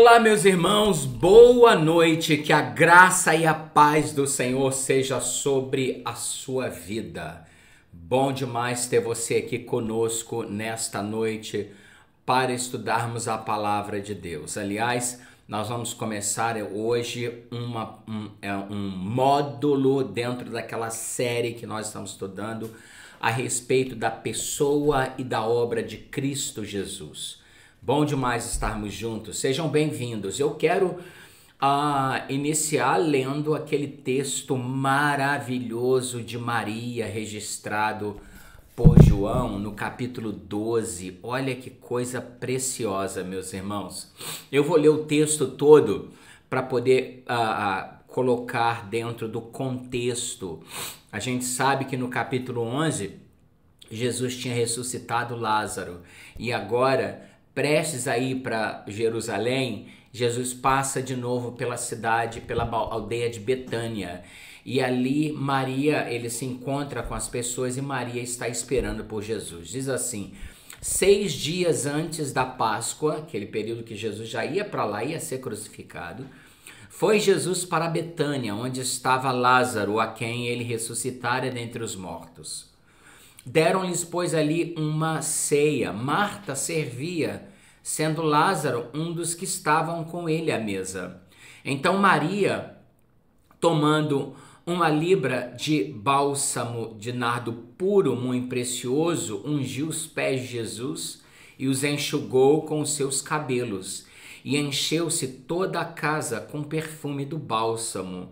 Olá, meus irmãos, boa noite, que a graça e a paz do Senhor seja sobre a sua vida. Bom demais ter você aqui conosco nesta noite para estudarmos a palavra de Deus. Aliás, nós vamos começar hoje um módulo dentro daquela série que nós estamos estudando a respeito da pessoa e da obra de Cristo Jesus. Bom demais estarmos juntos, sejam bem-vindos. Eu quero iniciar lendo aquele texto maravilhoso de Maria, registrado por João, no capítulo 12. Olha que coisa preciosa, meus irmãos. Eu vou ler o texto todo para poder colocar dentro do contexto. A gente sabe que no capítulo 11, Jesus tinha ressuscitado Lázaro e agora, prestes a ir para Jerusalém, Jesus passa de novo pela cidade, pela aldeia de Betânia. E ali Maria, ele se encontra com as pessoas e Maria está esperando por Jesus. Diz assim: 6 dias antes da Páscoa, aquele período que Jesus já ia para lá, ia ser crucificado, foi Jesus para Betânia, onde estava Lázaro, a quem ele ressuscitara dentre os mortos. Deram-lhes, pois, ali uma ceia. Marta servia, sendo Lázaro um dos que estavam com ele à mesa. Então Maria, tomando uma libra de bálsamo de nardo puro, muito precioso, ungiu os pés de Jesus e os enxugou com os seus cabelos, e encheu-se toda a casa com perfume do bálsamo.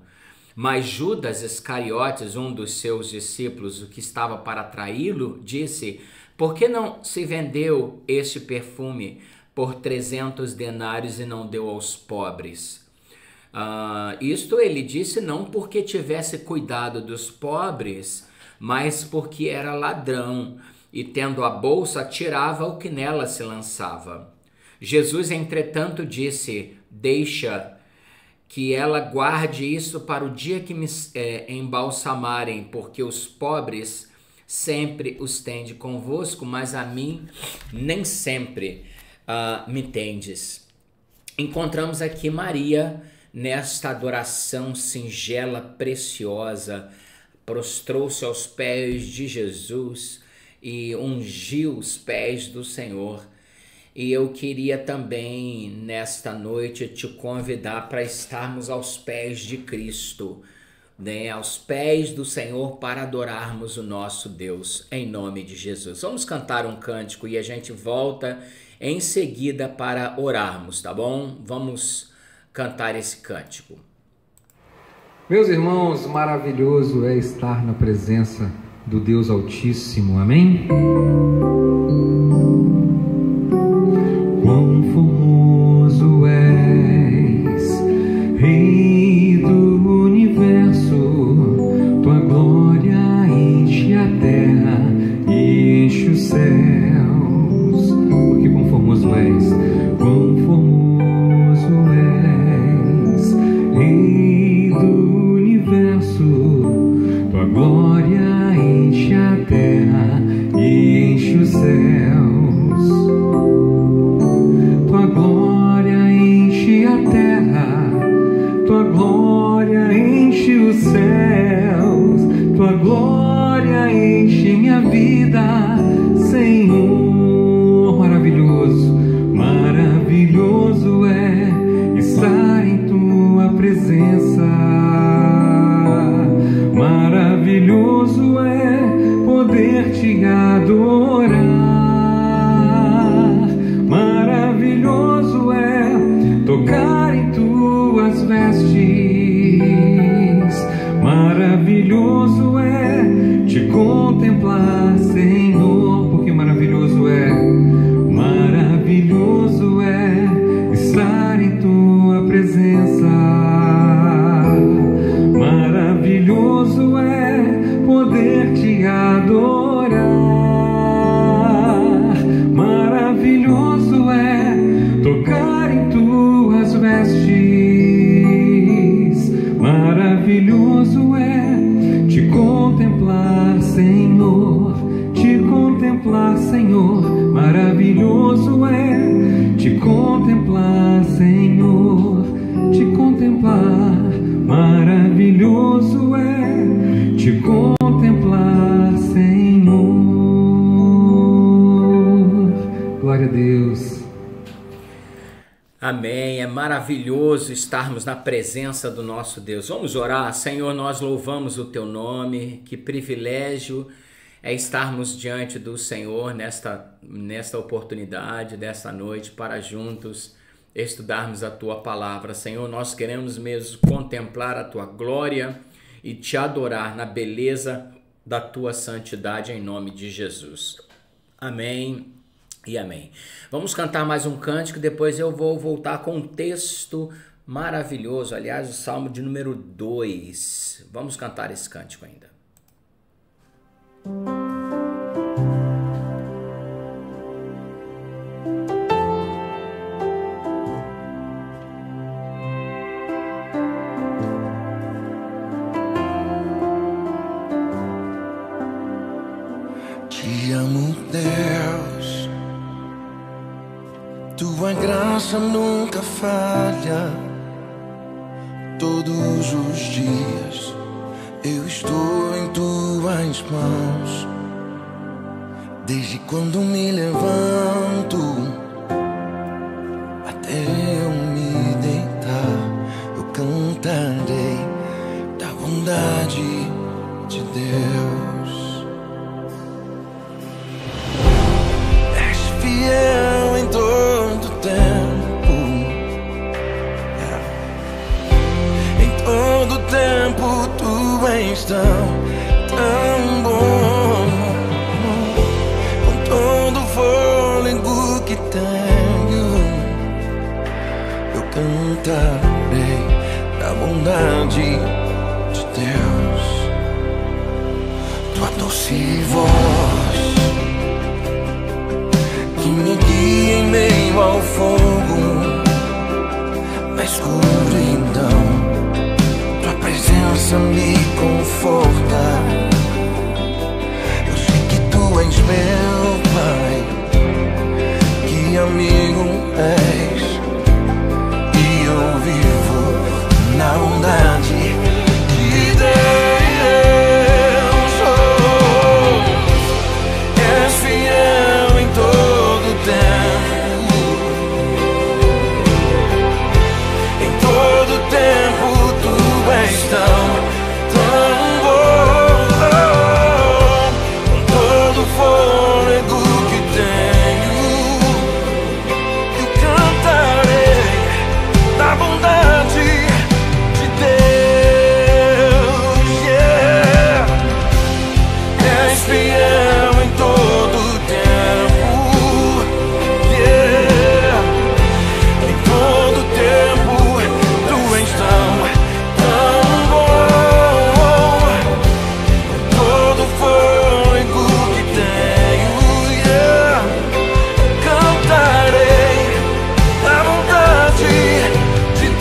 Mas Judas Iscariotes, um dos seus discípulos, o que estava para traí-lo, disse: por que não se vendeu este perfume por 300 denários e não deu aos pobres? Isto ele disse não porque tivesse cuidado dos pobres, mas porque era ladrão e, tendo a bolsa, tirava o que nela se lançava. Jesus, entretanto, disse: deixa que ela guarde isso para o dia que me embalsamarem, porque os pobres sempre os tende convosco, mas a mim nem sempre me tendes. Encontramos aqui Maria nesta adoração singela, preciosa, prostrou-se aos pés de Jesus e ungiu os pés do Senhor. E eu queria também, nesta noite, te convidar para estarmos aos pés de Cristo, né? Aos pés do Senhor, para adorarmos o nosso Deus, em nome de Jesus. Vamos cantar um cântico e a gente volta em seguida para orarmos, tá bom? Vamos cantar esse cântico. Meus irmãos, maravilhoso é estar na presença do Deus Altíssimo, amém? Quão formoso és, Rei do Universo, tua glória enche a terra e enche os céus. Porque quão formoso és, quão formoso és, Rei do Universo, tua glória enche a terra e enche os céus. Tua glória enche a terra, tua glória enche os céus, tua glória enche minha vida, Senhor. Maravilhoso, maravilhoso é estar em tua presença. Maravilhoso é poder te adorar. Maravilhoso é tocar em tuas vestes. Maravilhoso é te contemplar, Senhor. Porque maravilhoso é estar em tua presença. Maravilhoso é poder te adorar. Maravilhoso é tocar em tuas vestes. Maravilhoso é te contemplar, Senhor. Te contemplar, Senhor. Maravilhoso é te contemplar, Senhor, te contemplar. Maravilhoso é te contemplar, Senhor. Glória a Deus. Amém. É maravilhoso estarmos na presença do nosso Deus. Vamos orar. Senhor, nós louvamos o teu nome. Que privilégio é estarmos diante do Senhor nesta oportunidade, desta noite, para juntos estudarmos a tua palavra. Senhor, nós queremos mesmo contemplar a tua glória e te adorar na beleza da tua santidade, em nome de Jesus. Amém e amém. Vamos cantar mais um cântico, depois eu vou voltar com um texto maravilhoso, aliás, o Salmo de número 2. Vamos cantar esse cântico ainda. Te amo, Deus, tua graça nunca falha. Todos os dias eu estou em tuas mãos. Desde quando me levanto até eu me deitar, eu cantarei da bondade de Deus. És fiel em todo tempo, em todo tempo tu és tão bom. Com todo fôlego que tenho, eu cantarei da bondade de Deus. Tua doce voz que me guia em meio ao fogo, na escuridão, tua presença me conforta. Eu sei que tu és meu Pai, que amigo és, e eu vivo na bondade de Deus. Oh, és fiel em todo tempo, em todo tempo tu és tão bom. Com todo fôlego que tenho, eu cantarei da bondade de Deus. Yeah. És fiel em todo tempo, yeah. Em todo tempo tu és tão bom. Todo fôlego que tenho, yeah. Cantarei da bondade de Deus.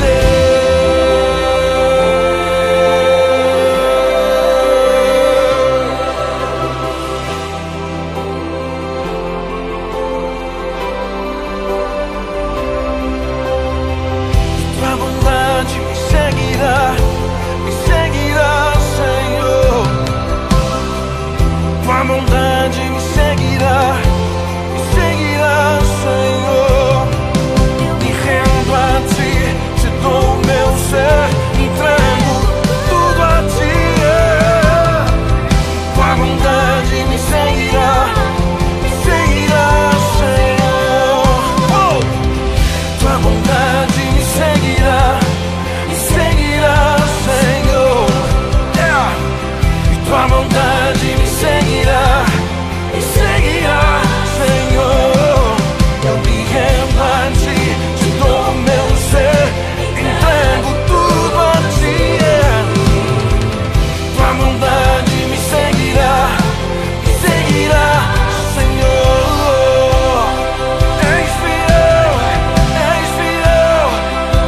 Tua bondade me seguirá, Senhor. Tua bondade me seguirá, Senhor. Me rendo a ti, te dou o meu ser, entrego tudo a ti. Yeah. Tua bondade me seguirá, Senhor. Oh. Tua bondade me seguirá, Senhor. Yeah. E tua bondade me seguirá, Senhor. Eu me rendo a ti, te dou o meu ser, entrego tudo a ti. Yeah. Tua bondade me seguirá, Senhor. És fiel,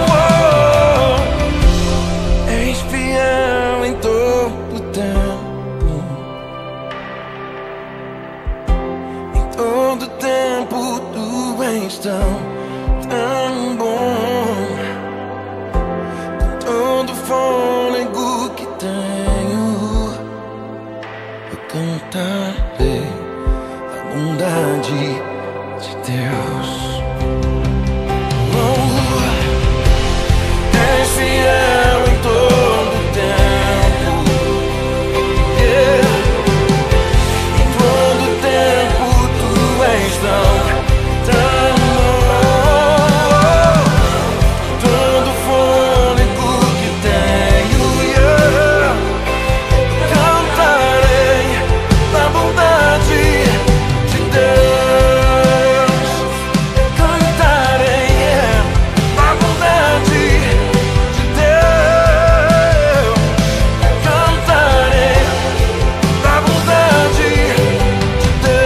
oh. És fiel em todo tempo, em todo tempo tu és tão bondade de Deus. És fiel em todo tempo, em todo tempo tu és tão todo fôlego que tenho, cantarei da bondade de Deus, cantarei da bondade de Deus, cantarei da bondade de Deus.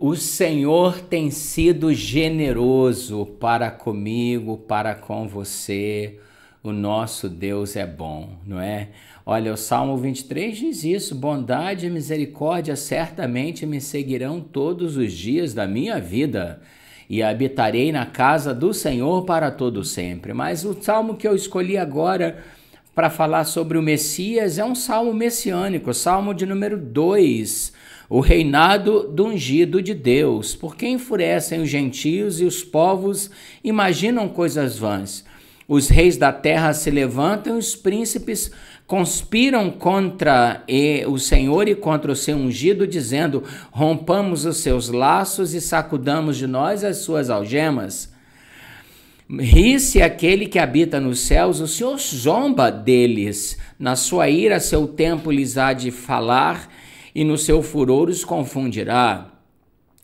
O Senhor tem sido generoso para comigo, para com você. O nosso Deus é bom, não é? Olha, o Salmo 23 diz isso: bondade e misericórdia certamente me seguirão todos os dias da minha vida, e habitarei na casa do Senhor para todo sempre. Mas o salmo que eu escolhi agora para falar sobre o Messias é um salmo messiânico, salmo de número 2, o reinado do ungido de Deus. Porque enfurecem os gentios e os povos imaginam coisas vãs. Os reis da terra se levantam e os príncipes conspiram contra o Senhor e contra o seu ungido, dizendo: rompamos os seus laços e sacudamos de nós as suas algemas. Ri-se aquele que habita nos céus, o Senhor zomba deles. Na sua ira seu tempo lhes há de falar, e no seu furor os confundirá.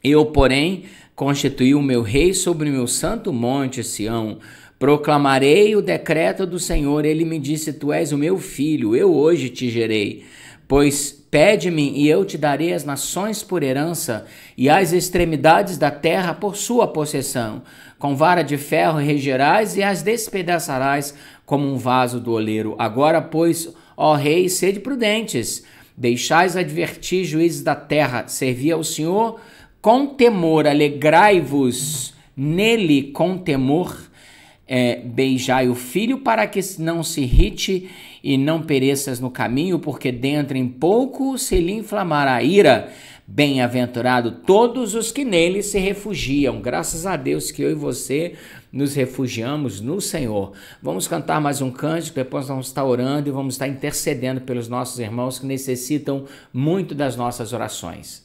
Eu, porém, constituí o meu rei sobre o meu santo monte Sião. Proclamarei o decreto do Senhor. Ele me disse: tu és o meu filho, eu hoje te gerei. Pois pede-me e eu te darei as nações por herança e as extremidades da terra por sua possessão. Com vara de ferro regerás e as despedaçarás como um vaso do oleiro. Agora, pois, ó rei, sede prudentes. Deixais advertir juízes da terra. Servi ao Senhor com temor. Alegrai-vos nele com temor. Beijai o filho para que não se irrite e não pereças no caminho, porque dentro em pouco se lhe inflamará a ira. Bem-aventurado todos os que nele se refugiam. Graças a Deus que eu e você nos refugiamos no Senhor. Vamos cantar mais um cântico, depois vamos estar orando e vamos estar intercedendo pelos nossos irmãos que necessitam muito das nossas orações.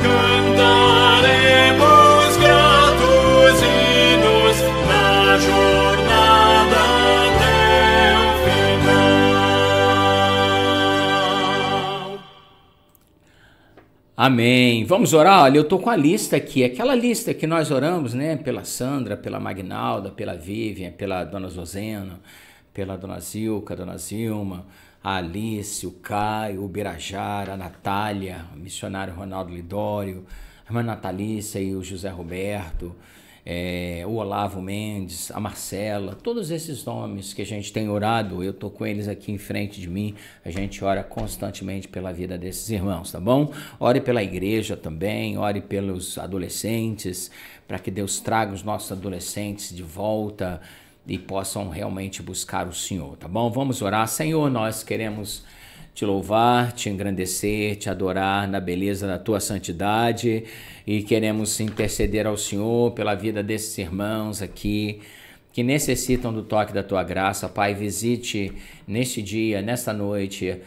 Cantaremos gratos hinos Amém. Vamos orar? Olha, eu tô com a lista aqui, aquela lista que nós oramos, né? Pela Sandra, pela Magnalda, pela Vivian, pela Dona Zozena, pela Dona Zilka, Dona Zilma, a Alice, o Caio, o Birajara, a Natália, o missionário Ronaldo Lidório, a irmã Natalícia e o José Roberto, o Olavo Mendes, a Marcela, todos esses nomes que a gente tem orado, eu tô com eles aqui em frente de mim, a gente ora constantemente pela vida desses irmãos, tá bom? Ore pela igreja também, ore pelos adolescentes, para que Deus traga os nossos adolescentes de volta e possam realmente buscar o Senhor, tá bom? Vamos orar. Senhor, nós queremos te louvar, te engrandecer, te adorar na beleza da tua santidade e queremos interceder ao Senhor pela vida desses irmãos aqui que necessitam do toque da tua graça. Pai, visite neste dia, nesta noite,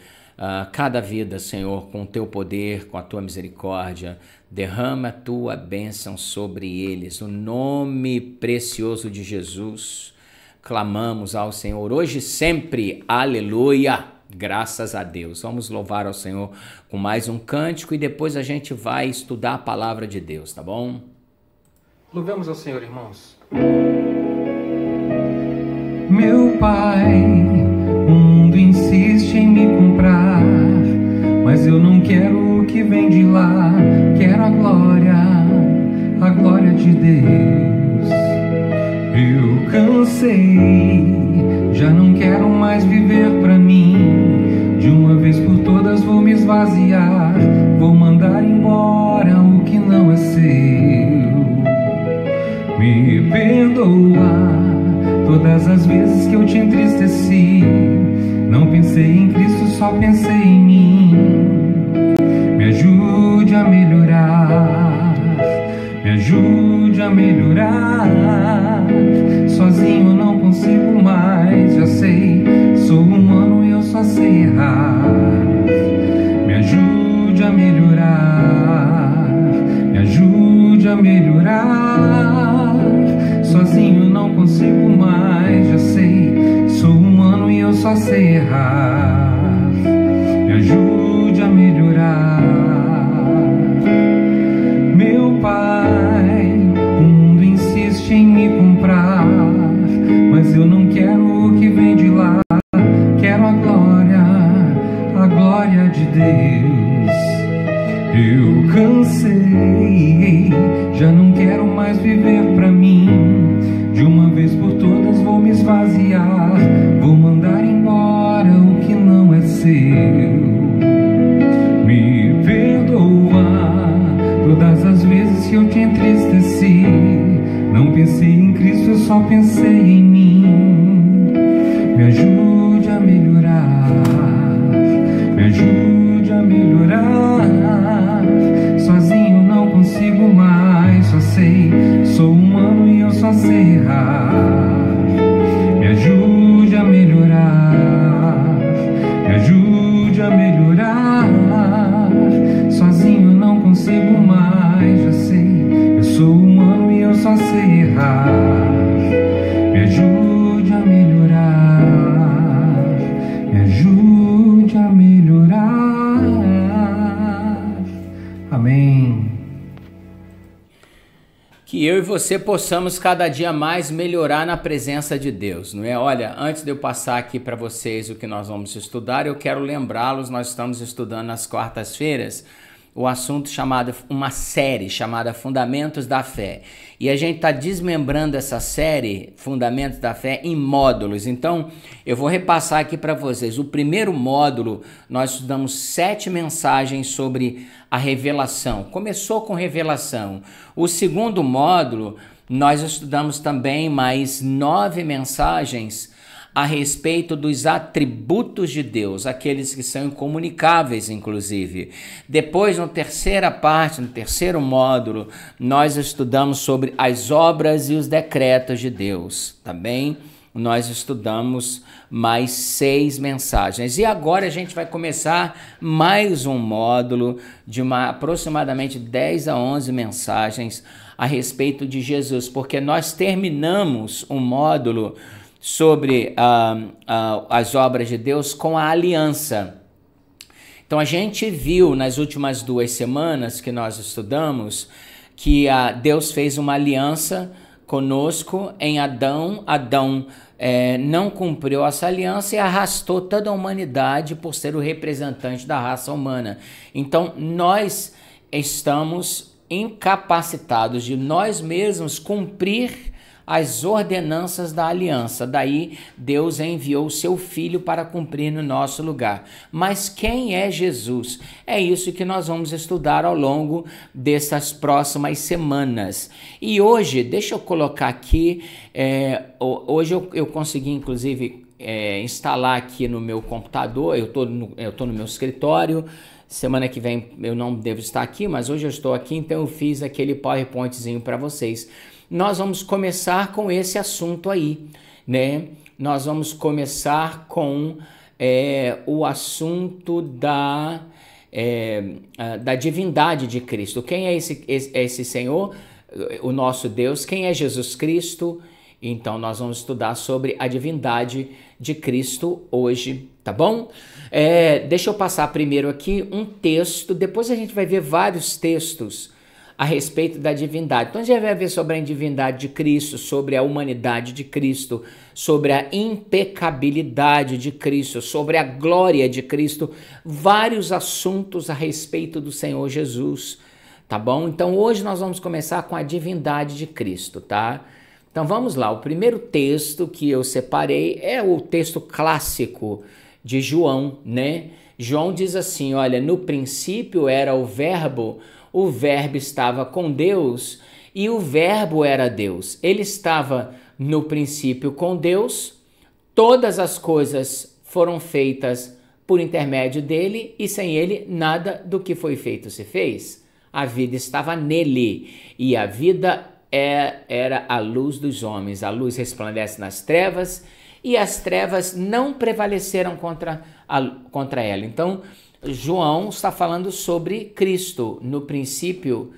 cada vida, Senhor, com o teu poder, com a tua misericórdia. Derrama a tua bênção sobre eles. No nome precioso de Jesus, clamamos ao Senhor hoje e sempre. Aleluia! Graças a Deus. Vamos louvar ao Senhor com mais um cântico e depois a gente vai estudar a palavra de Deus, tá bom? Louvemos ao Senhor, irmãos. Meu Pai, o mundo insiste em me comprar, mas eu não quero o que vem de lá. Quero a glória de Deus. Eu cansei, já não quero mais viver pra mim. De uma vez por todas vou me esvaziar, vou mandar embora o que não é seu. Me perdoa todas as vezes que eu te entristeci. Não pensei em Cristo, só pensei em mim. Me ajude a melhorar, me ajude a melhorar. Sozinho eu não consigo mais, já sei, sou humano e eu só sei errar. Me ajude a melhorar, me ajude a melhorar. Sozinho eu não consigo mais, já sei, sou humano e eu só sei errar. Me ajude a melhorar. Meu Pai, o mundo insiste em me comprar, mas eu não quero o que vem de lá. Quero a glória de Deus. Eu cansei, já não quero mais viver pra mim. De uma vez por todas vou me esvaziar, vou mandar embora o que não é seu. Me perdoa todas as vezes que eu te entristeci. Não pensei em Cristo, eu só pensei em mim. Me ajude a melhorar, me ajude a melhorar. Sozinho não consigo mais, só sei, sou humano e eu só sei errar. Me ajude a melhorar, me ajude a melhorar. Sozinho eu não consigo mais, já sei, eu sou humano e eu só sei errar. Me ajude a melhorar, me ajude a melhorar. Amém. Que eu e você possamos cada dia mais melhorar na presença de Deus, não é? Olha, antes de eu passar aqui para vocês o que nós vamos estudar, eu quero lembrá-los, nós estamos estudando nas quartas-feiras o assunto chamado, uma série chamada Fundamentos da Fé. E a gente está desmembrando essa série, Fundamentos da Fé, em módulos. Então, eu vou repassar aqui para vocês. O primeiro módulo, nós estudamos 7 mensagens sobre a revelação. Começou com revelação. O segundo módulo, nós estudamos também mais 9 mensagens a respeito dos atributos de Deus, aqueles que são incomunicáveis, inclusive. Depois, na terceira parte, no terceiro módulo, nós estudamos sobre as obras e os decretos de Deus, tá bem? Nós estudamos mais 6 mensagens. E agora a gente vai começar mais um módulo de aproximadamente 10 a 11 mensagens a respeito de Jesus, porque nós terminamos um módulo sobre as obras de Deus com a aliança. Então a gente viu nas últimas 2 semanas que nós estudamos que Deus fez uma aliança conosco em Adão. Adão não cumpriu essa aliança e arrastou toda a humanidade por ser o representante da raça humana. Então nós estamos incapacitados de nós mesmos cumprir as ordenanças da aliança. Daí Deus enviou o seu Filho para cumprir no nosso lugar. Mas quem é Jesus? É isso que nós vamos estudar ao longo dessas próximas semanas. E hoje, deixa eu colocar aqui, hoje eu consegui inclusive instalar aqui no meu computador, eu tô no meu escritório. Semana que vem eu não devo estar aqui, mas hoje eu estou aqui, então eu fiz aquele PowerPointzinho para vocês. Nós vamos começar com esse assunto aí, né? Nós vamos começar com o assunto da divindade de Cristo. Quem é esse Senhor? O nosso Deus. Quem é Jesus Cristo? Então nós vamos estudar sobre a divindade de Cristo hoje, tá bom? Deixa eu passar primeiro aqui um texto, depois a gente vai ver vários textos a respeito da divindade. Então a gente vai ver sobre a divindade de Cristo, sobre a humanidade de Cristo, sobre a impecabilidade de Cristo, sobre a glória de Cristo, vários assuntos a respeito do Senhor Jesus, tá bom? Então hoje nós vamos começar com a divindade de Cristo, tá? Então vamos lá, o primeiro texto que eu separei é o texto clássico de João, né? João diz assim, olha, no princípio era o verbo estava com Deus e o verbo era Deus. Ele estava no princípio com Deus, todas as coisas foram feitas por intermédio dele e sem ele nada do que foi feito se fez. A vida estava nele e a vida era a luz dos homens. A luz resplandece nas trevas e as trevas não prevaleceram contra ela. Então, João está falando sobre Cristo. No princípio,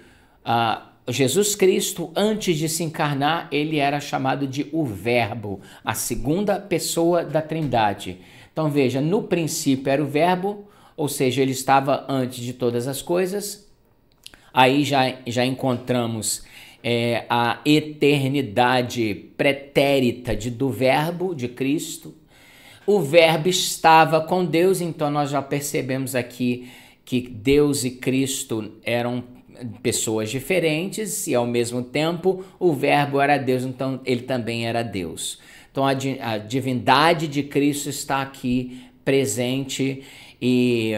Jesus Cristo, antes de se encarnar, ele era chamado de o Verbo, a segunda pessoa da Trindade. Então veja, no princípio era o Verbo, ou seja, ele estava antes de todas as coisas. Aí já encontramos a eternidade pretérita do Verbo, de Cristo. O Verbo estava com Deus, então nós já percebemos aqui que Deus e Cristo eram pessoas diferentes e ao mesmo tempo o Verbo era Deus, então ele também era Deus. Então a divindade de Cristo está aqui presente e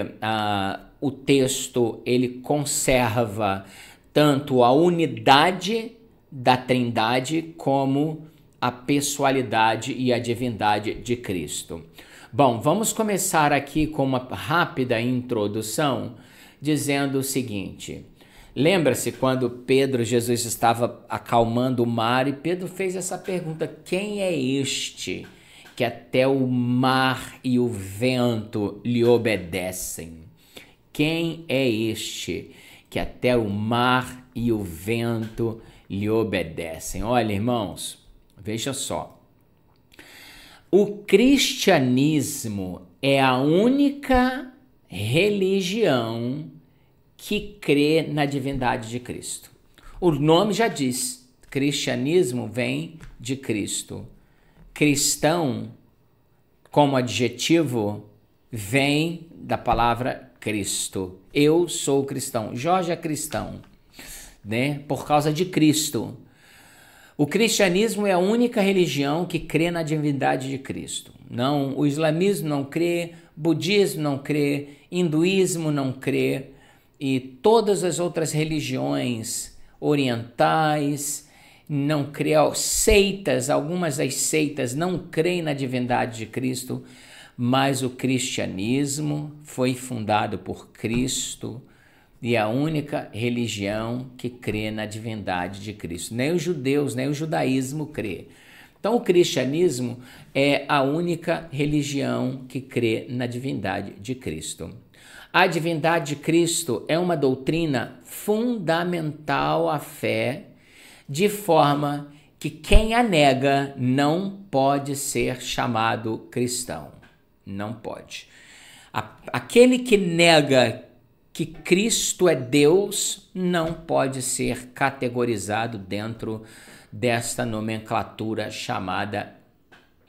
o texto ele conserva tanto a unidade da Trindade como a pessoalidade e a divindade de Cristo. Bom, vamos começar aqui com uma rápida introdução, dizendo o seguinte. Lembra-se quando Jesus estava acalmando o mar e Pedro fez essa pergunta, quem é este que até o mar e o vento lhe obedecem? Quem é este que até o mar e o vento lhe obedecem? Olha, irmãos, veja só, o cristianismo é a única religião que crê na divindade de Cristo. O nome já diz, cristianismo vem de Cristo. Cristão, como adjetivo, vem da palavra Cristo. Eu sou cristão, Jorge é cristão, né? Por causa de Cristo. O cristianismo é a única religião que crê na divindade de Cristo. Não, o islamismo não crê, budismo não crê, hinduísmo não crê e todas as outras religiões orientais não crê, seitas, algumas das seitas não creem na divindade de Cristo, mas o cristianismo foi fundado por Cristo e é a única religião que crê na divindade de Cristo. Nem os judeus, nem o judaísmo crê. Então o cristianismo é a única religião que crê na divindade de Cristo. A divindade de Cristo é uma doutrina fundamental à fé, de forma que quem a nega não pode ser chamado cristão. Não pode. Aquele que nega que Cristo é Deus não pode ser categorizado dentro desta nomenclatura chamada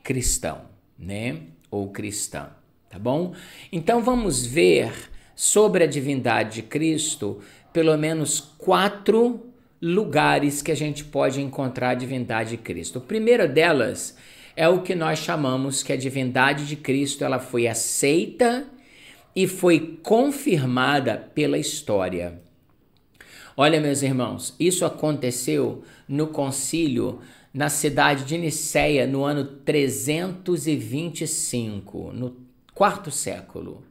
cristão, né? Ou cristã, tá bom? Então vamos ver sobre a divindade de Cristo pelo menos 4 lugares que a gente pode encontrar a divindade de Cristo. A primeira delas é o que nós chamamos que a divindade de Cristo ela foi aceita e foi confirmada pela história. Olha, meus irmãos, isso aconteceu no concílio na cidade de Nicéia no ano 325, no 4º século,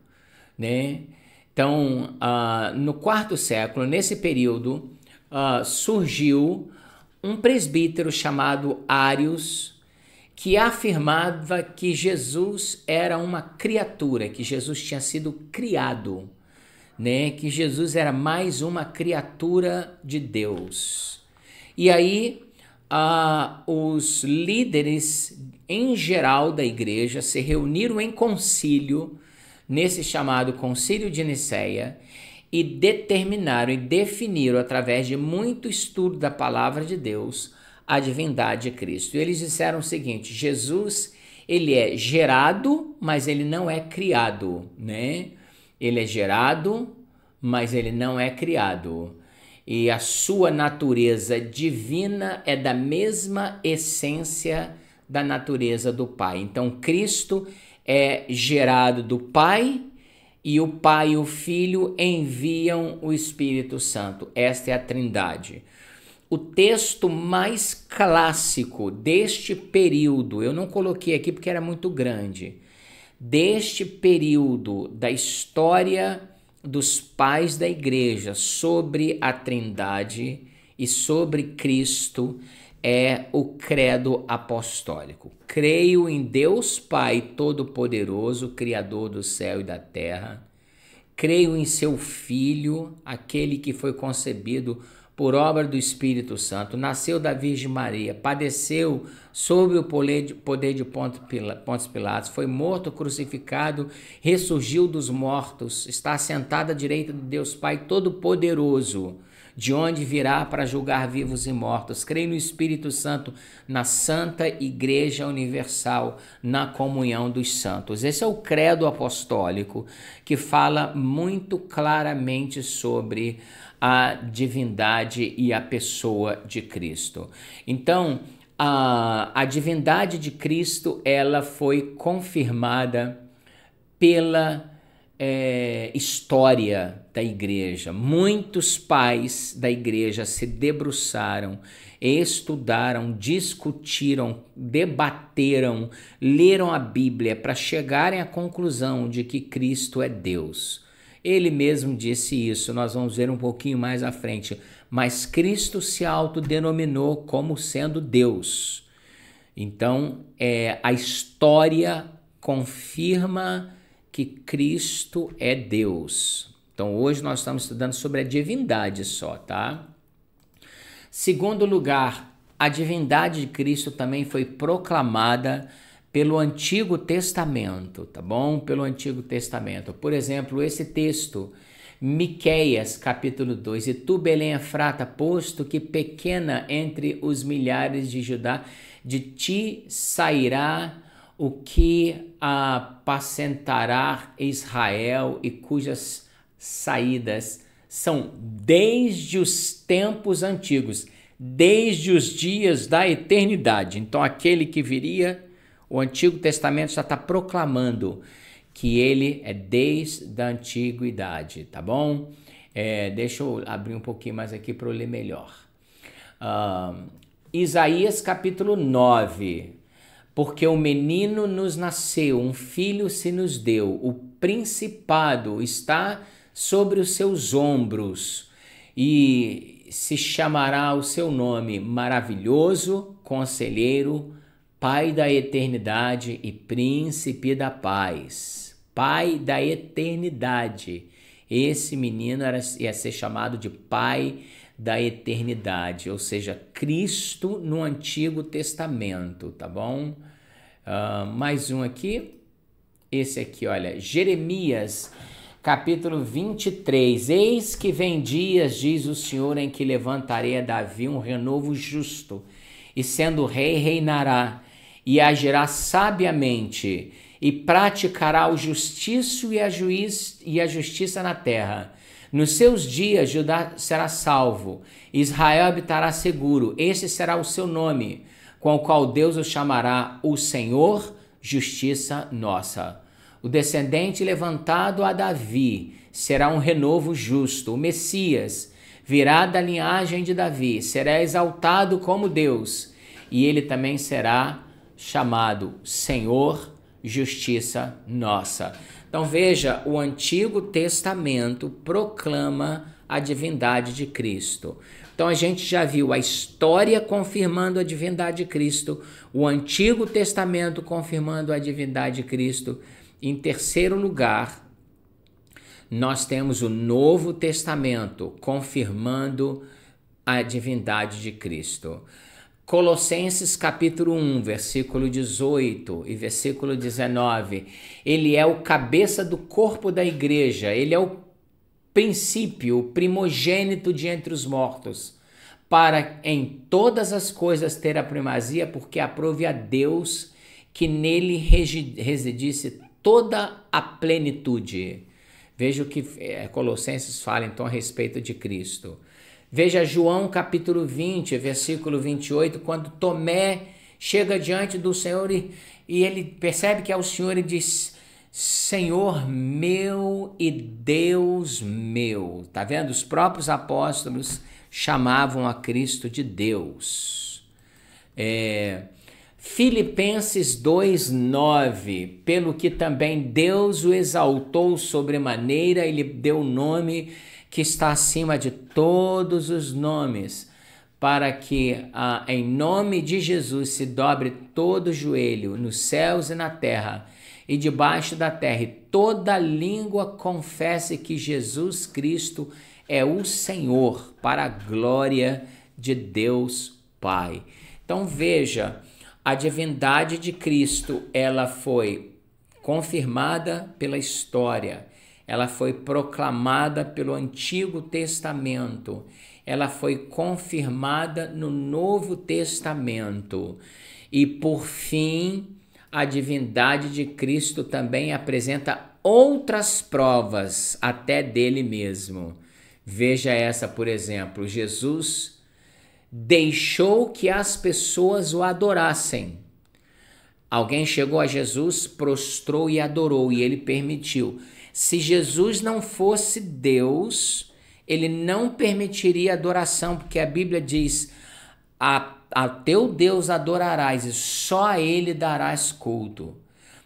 né? Então, no 4º século, nesse período, surgiu um presbítero chamado Arius, que afirmava que Jesus era uma criatura, que Jesus tinha sido criado, né? Que Jesus era mais uma criatura de Deus. E aí, os líderes em geral da igreja se reuniram em concílio, nesse chamado Concílio de Nicéia, e determinaram e definiram, através de muito estudo da palavra de Deus, a divindade de Cristo. E eles disseram o seguinte: Jesus, ele é gerado, mas ele não é criado, né? Ele é gerado, mas ele não é criado. E a sua natureza divina é da mesma essência da natureza do Pai. Então, Cristo é gerado do Pai, e o Pai e o Filho enviam o Espírito Santo. Esta é a Trindade. O texto mais clássico deste período, eu não coloquei aqui porque era muito grande, deste período da história dos pais da igreja sobre a Trindade e sobre Cristo, é o credo apostólico. Creio em Deus Pai Todo-Poderoso, Criador do céu e da terra. Creio em seu Filho, aquele que foi concebido por obra do Espírito Santo, nasceu da Virgem Maria, padeceu sob o poder de Pôncio Pilatos, foi morto, crucificado, ressurgiu dos mortos, está assentado à direita de Deus Pai Todo-Poderoso, de onde virá para julgar vivos e mortos. Creio no Espírito Santo, na Santa Igreja Universal, na comunhão dos santos. Esse é o credo apostólico, que fala muito claramente sobre a divindade e a pessoa de Cristo. Então, a divindade de Cristo, ela foi confirmada pela história da igreja. Muitos pais da igreja se debruçaram, estudaram, discutiram, debateram, leram a Bíblia para chegarem à conclusão de que Cristo é Deus. Ele mesmo disse isso, nós vamos ver um pouquinho mais à frente. Mas Cristo se autodenominou como sendo Deus. Então, a história confirma que Cristo é Deus. Então, hoje nós estamos estudando sobre a divindade só, tá? Segundo lugar, a divindade de Cristo também foi proclamada pelo Antigo Testamento, tá bom? Pelo Antigo Testamento. Por exemplo, esse texto, Miqueias, capítulo 2. E tu, Belém Efrata, posto que pequena entre os milhares de Judá, de ti sairá o que apacentará Israel, e cujas saídas são desde os tempos antigos, desde os dias da eternidade. Então, aquele que viria, o Antigo Testamento já está proclamando que ele é desde a antiguidade, tá bom? Deixa eu abrir um pouquinho mais aqui para eu ler melhor. Isaías capítulo 9. Porque o menino nos nasceu, um filho se nos deu, o principado está sobre os seus ombros, e se chamará o seu nome Maravilhoso, Conselheiro, Pai da Eternidade e Príncipe da Paz. Pai da Eternidade. Esse menino ia ser chamado de Pai da Eternidade, ou seja, Cristo no Antigo Testamento, tá bom? Mais um aqui. esse aqui, olha, Jeremias, capítulo 23. Eis que vem dias, diz o Senhor, em que levantarei a Davi um renovo justo, e sendo rei, reinará, e agirá sabiamente, e praticará o justiça e a justiça na terra. Nos seus dias Judá será salvo, Israel habitará seguro. Esse será o seu nome, com o qual Deus o chamará, o Senhor, justiça nossa. O descendente levantado a Davi será um renovo justo. O Messias virá da linhagem de Davi, será exaltado como Deus, e ele também será chamado Senhor, justiça nossa. Então veja, o Antigo Testamento proclama a divindade de Cristo. Então a gente já viu a história confirmando a divindade de Cristo, o Antigo Testamento confirmando a divindade de Cristo. Em terceiro lugar, nós temos o Novo Testamento confirmando a divindade de Cristo. Colossenses capítulo 1, versículo 18 e versículo 19. Ele é o cabeça do corpo da igreja, ele é o princípio, o primogênito de entre os mortos, para em todas as coisas ter a primazia, porque aprove a Deus que nele residisse toda a plenitude. Veja o que Colossenses fala então a respeito de Cristo. Veja João capítulo 20, versículo 28, quando Tomé chega diante do Senhor e ele percebe que é o Senhor e diz: Senhor meu e Deus meu. Tá vendo? Os próprios apóstolos chamavam a Cristo de Deus. Filipenses 2:9, pelo que também Deus o exaltou sobremaneira e lhe deu o nome que está acima de todos os nomes, para que em nome de Jesus se dobre todo o joelho nos céus e na terra e debaixo da terra, e toda língua confesse que Jesus Cristo é o Senhor, para a glória de Deus Pai. Então veja, a divindade de Cristo, ela foi confirmada pela história, ela foi proclamada pelo Antigo Testamento, ela foi confirmada no Novo Testamento. E, por fim, a divindade de Cristo também apresenta outras provas, até dele mesmo. Veja essa, por exemplo, Jesus deixou que as pessoas o adorassem. Alguém chegou a Jesus, prostrou e adorou, e ele permitiu. Se Jesus não fosse Deus, ele não permitiria adoração, porque a Bíblia diz: a teu Deus adorarás e só a ele darás culto.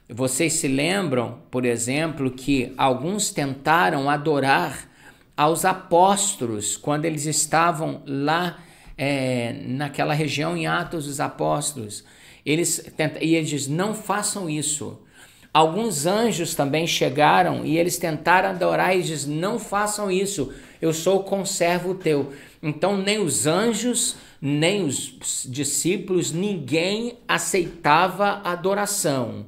Vocês se lembram, por exemplo, que alguns tentaram adorar aos apóstolos quando eles estavam lá naquela região em Atos dos Apóstolos. E eles dizem: não façam isso. Alguns anjos também chegaram e eles tentaram adorar e dizem: não façam isso, eu sou o conservo teu. Então nem os anjos, nem os discípulos, ninguém aceitava adoração,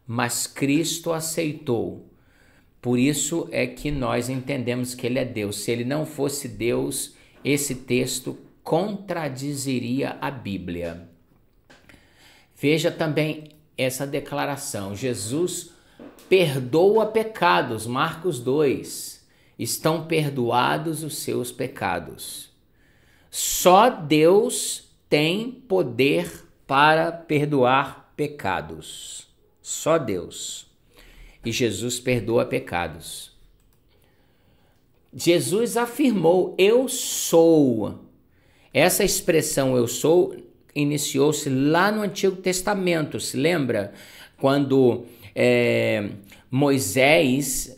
mas Cristo aceitou. Por isso é que nós entendemos que ele é Deus. Se ele não fosse Deus, esse texto contradiziria a Bíblia. Veja também essa declaração: Jesus perdoa pecados, Marcos 2, estão perdoados os seus pecados. Só Deus tem poder para perdoar pecados, só Deus. E Jesus perdoa pecados. Jesus afirmou: eu sou. Essa expressão eu sou iniciou-se lá no Antigo Testamento, se lembra? Quando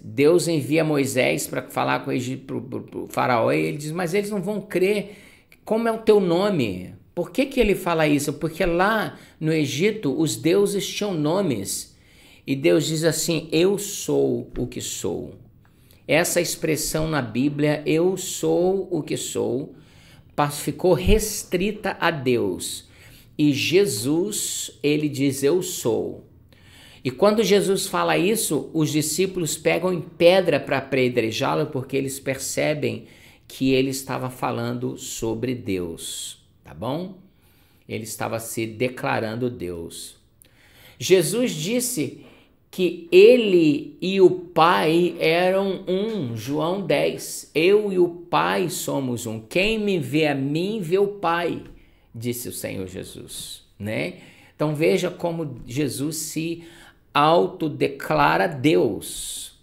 Deus envia Moisés para falar com o faraó, e ele diz: mas eles não vão crer, como é o teu nome? Por que ele fala isso? Porque lá no Egito os deuses tinham nomes, e Deus diz assim: eu sou o que sou. Essa expressão na Bíblia, eu sou o que sou, ficou restrita a Deus. E Jesus, ele diz: eu sou. E quando Jesus fala isso, os discípulos pegam em pedra para apedrejá-lo, porque eles percebem que ele estava falando sobre Deus, tá bom? Ele estava se declarando Deus. Jesus disse que ele e o Pai eram um, João 10. Eu e o Pai somos um. Quem me vê a mim, vê o Pai, disse o Senhor Jesus, né? Então veja como Jesus se autodeclara Deus.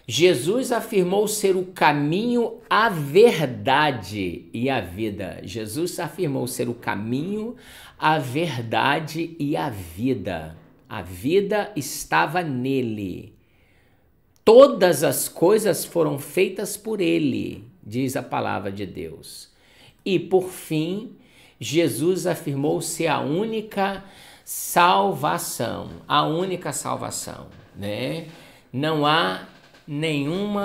Jesus afirmou ser o caminho, a verdade e a vida. Jesus afirmou ser o caminho, a verdade e a vida. A vida estava nele. Todas as coisas foram feitas por ele, diz a palavra de Deus. E por fim, Jesus afirmou ser a única salvação, né? Não há nenhum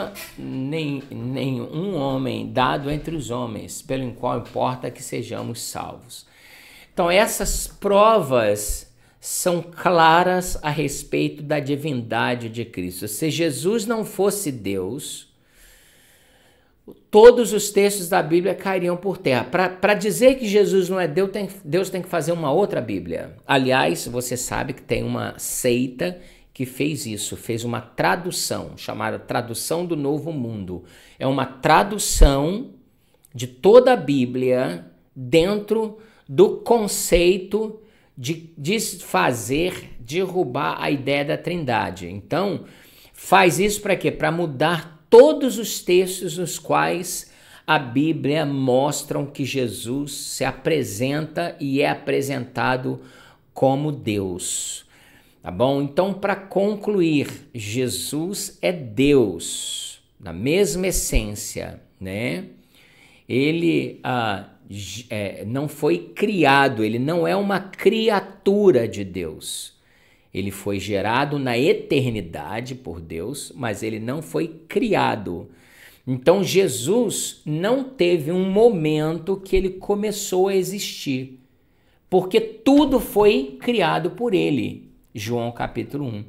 homem dado entre os homens, pelo qual importa que sejamos salvos. Então essas provas são claras a respeito da divindade de Cristo. Se Jesus não fosse Deus, todos os textos da Bíblia cairiam por terra. Para dizer que Jesus não é Deus, Deus tem que fazer uma outra Bíblia. Aliás, você sabe que tem uma seita que fez isso, fez uma tradução, chamada Tradução do Novo Mundo. É uma tradução de toda a Bíblia dentro do conceito de derrubar a ideia da Trindade. Então, faz isso para quê? Para mudar todos os textos nos quais a Bíblia mostram que Jesus se apresenta e é apresentado como Deus. Tá bom? Então, para concluir, Jesus é Deus, na mesma essência, né? Ele não foi criado, ele não é uma criatura de Deus. Ele foi gerado na eternidade por Deus, mas ele não foi criado. Então, Jesus não teve um momento que ele começou a existir, porque tudo foi criado por ele. João capítulo 1.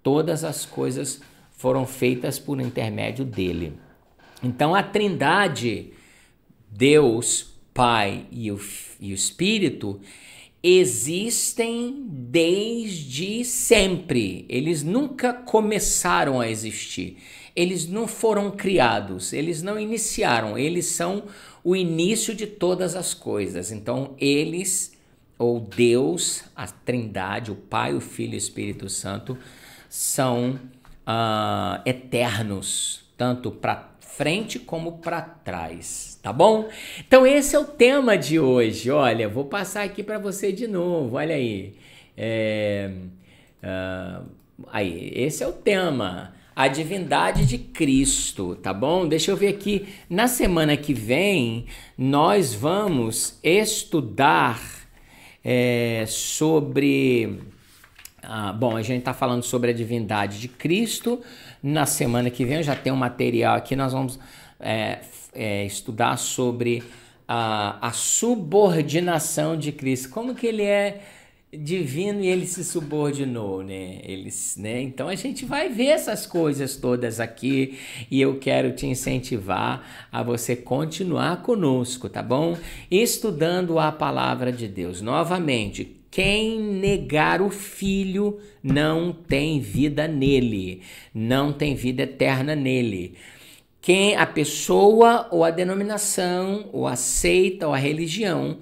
Todas as coisas foram feitas por intermédio dele. Então a Trindade, Deus, Pai e o Espírito, existem desde sempre. Eles nunca começaram a existir. Eles não foram criados, eles não iniciaram, eles são o início de todas as coisas. Então eles, ou Deus, a Trindade, o Pai, o Filho e o Espírito Santo, são eternos, tanto para frente como para trás, tá bom? Então esse é o tema de hoje. Olha, vou passar aqui para você de novo, olha aí. Esse é o tema, a divindade de Cristo, tá bom? Deixa eu ver aqui, na semana que vem, nós vamos estudar sobre... a gente está falando sobre a divindade de Cristo. Na semana que vem eu já tenho um material aqui, nós vamos estudar sobre a subordinação de Cristo. Como que ele é divino e ele se subordinou, né? Então a gente vai ver essas coisas todas aqui e eu quero te incentivar a você continuar conosco, tá bom? Estudando a palavra de Deus. Novamente, quem negar o Filho não tem vida nele, não tem vida eterna nele. Quem a pessoa ou a denominação ou a seita ou a religião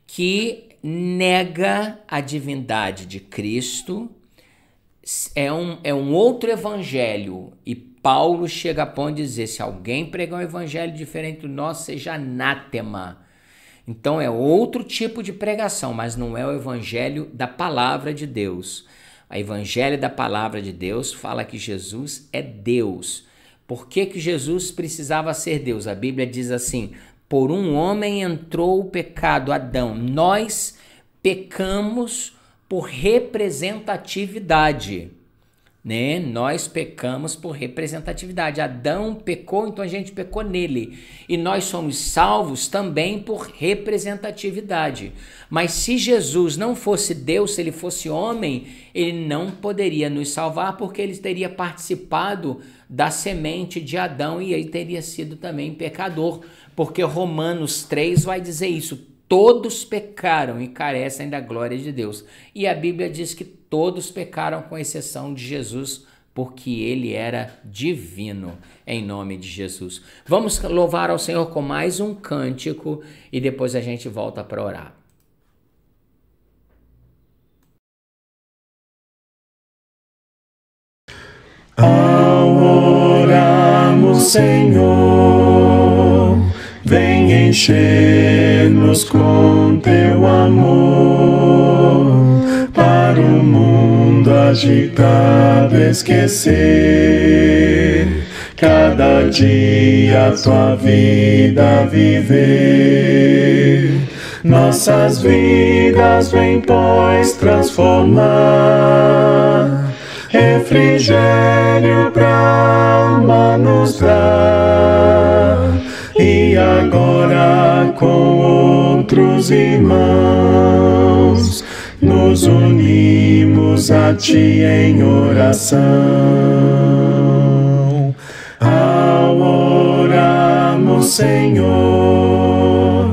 que nega a divindade de Cristo é um outro evangelho. E Paulo chega a ponto de dizer: se alguém pregar um evangelho diferente do nosso, seja anátema. Então é outro tipo de pregação, mas não é o evangelho da palavra de Deus. O evangelho da palavra de Deus fala que Jesus é Deus. Por que Jesus precisava ser Deus? A Bíblia diz assim: por um homem entrou o pecado, Adão. Nós pecamos por representatividade. né? Nós pecamos por representatividade. Adão pecou, então a gente pecou nele. E nós somos salvos também por representatividade. Mas se Jesus não fosse Deus, se ele fosse homem, ele não poderia nos salvar, porque ele teria participado da semente de Adão e ele teria sido também pecador. Porque Romanos 3 vai dizer isso: todos pecaram e carecem da glória de Deus. E a Bíblia diz que todos pecaram com exceção de Jesus, porque ele era divino, em nome de Jesus. Vamos louvar ao Senhor com mais um cântico e depois a gente volta para orar. Ao orarmos, Senhor, vem encher-nos com teu amor, para o mundo agitado esquecer, cada dia a tua vida viver. Nossas vidas vem, pois, transformar, refrigério pra alma nos dar. E agora com outros irmãos nos unimos a ti em oração. Ao orarmos, Senhor,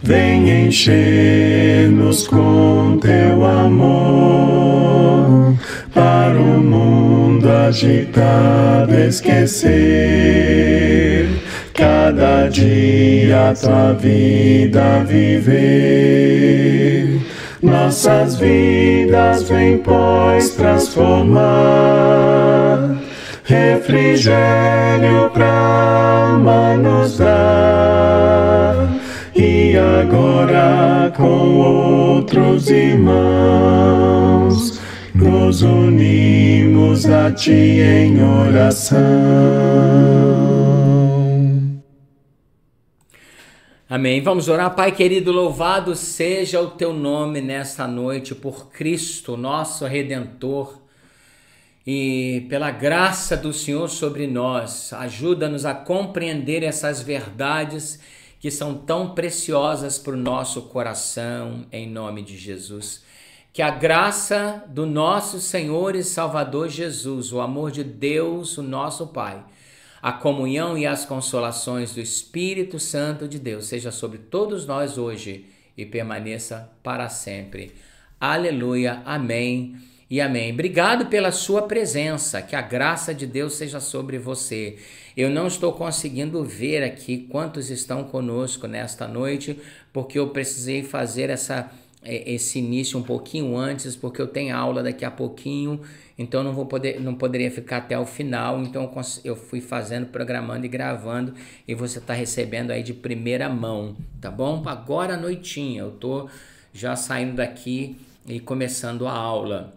vem encher-nos com teu amor, para o mundo agitado esquecer, cada dia a tua vida viver. Nossas vidas vem, pois, transformar, refrigério pra alma nos dar. E agora com outros irmãos nos unimos a ti em oração. Amém. Vamos orar. Pai querido, louvado seja o teu nome nesta noite por Cristo, nosso Redentor, e pela graça do Senhor sobre nós. Ajuda-nos a compreender essas verdades que são tão preciosas para o nosso coração, em nome de Jesus. Que a graça do nosso Senhor e Salvador Jesus, o amor de Deus, o nosso Pai, a comunhão e as consolações do Espírito Santo de Deus seja sobre todos nós hoje e permaneça para sempre. Aleluia, amém e amém. Obrigado pela sua presença, que a graça de Deus seja sobre você. Eu não estou conseguindo ver aqui quantos estão conosco nesta noite, porque eu precisei fazer esse início um pouquinho antes, porque eu tenho aula daqui a pouquinho, então não poderia ficar até o final, então eu fui fazendo, programando e gravando, e você está recebendo aí de primeira mão, tá bom? Agora à noitinha, eu tô já saindo daqui e começando a aula,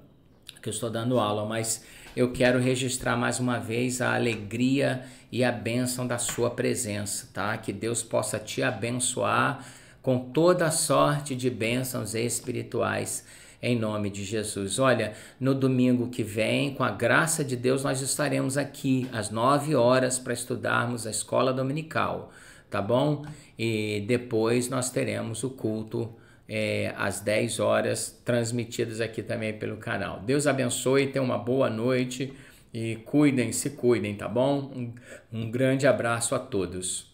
que eu estou dando aula, mas eu quero registrar mais uma vez a alegria e a bênção da sua presença, tá? Que Deus possa te abençoar com toda sorte de bênçãos espirituais, em nome de Jesus. Olha, no domingo que vem, com a graça de Deus, nós estaremos aqui às 9 horas para estudarmos a escola dominical, tá bom? E depois nós teremos o culto às 10 horas, transmitidos aqui também pelo canal. Deus abençoe, tenha uma boa noite e se cuidem, tá bom? Um grande abraço a todos.